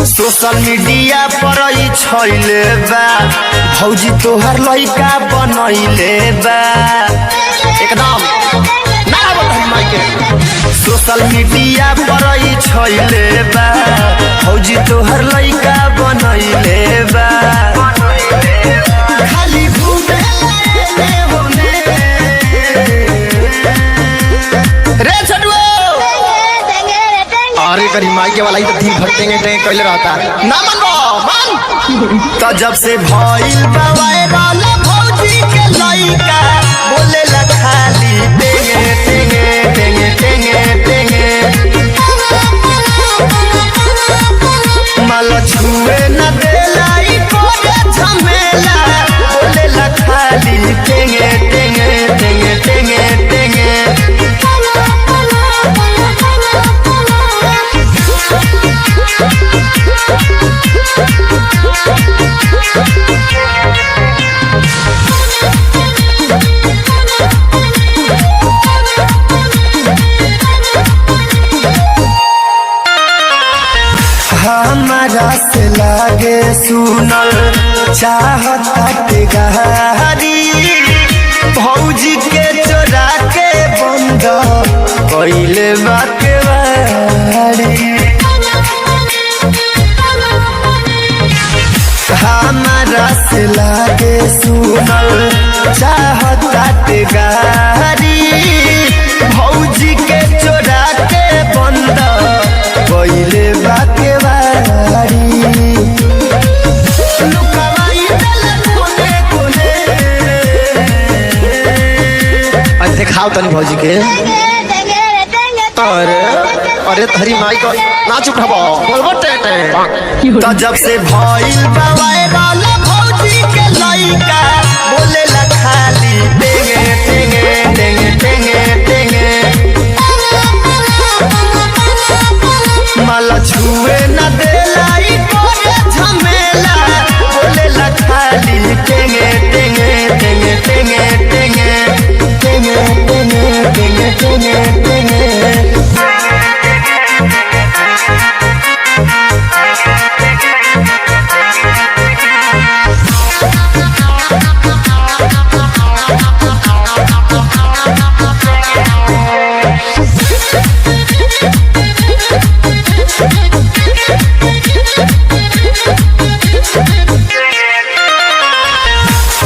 social media पर छैले बा भौजी तोहर लइका बनैले बा एकदम सोशल मीडिया पर छैले बा भौजी तोहर लइका बनैले बा खाली घूमे होने रे छडुओ अरे करी माई के वाला ही तो दिन भर टेंगे कैले रहता ना मन तो जब से भइल बा वायरल भौजी के लइका बोले ला खाली टेंगे टेंगे टेंगे टेंगे टेंगे माल छुए न देलाई कोरे झमेला बोले ला खाली टेंगे टेंगे टेंगे टेंगे टेंगे हमारा से लागे सुनल चाहता के गहरी भौजी के चोरा के बंद पहले बाके बारी हमारा से लागे सुनल चाहता के गहरी भौजी के चोरा के बंद पहले बाके खाओ तनी भौजी के अरे अरे तहरी माई को ना चुप रहो बोलबो टेटे तो जब से भइल बा वायरल भौजी के लइका बोले ला खाली टेंगे टेंगे टेंगे टेंगे टेंगे माला छुए न देलाई कोरे झमेला बोले ला खाली टेंगे टेंगे टेंगे टेंगे टेंगे टेंगे टेंगे टेंगे टेंगे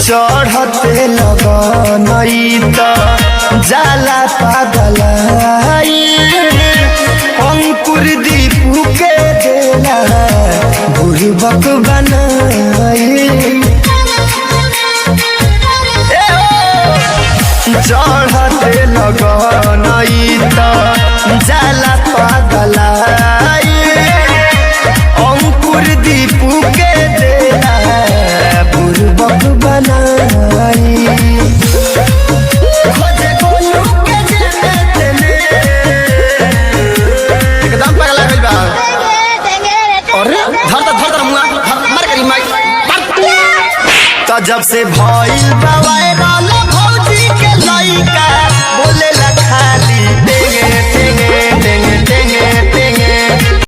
चढ़ते लगनई त जाला पागलाई अंकुर दीपू के देला बुढ़बक बनाई चढ़ते लगनई त जाला पागलाई अंकुर दीपू के देला बुढ़बक बनाई खोजे गोलू के जेने तेने एकदम पगला गइल बा अरे धर मुआ मार करी माई तो जब से भइल बा वायरल भौजी के लइका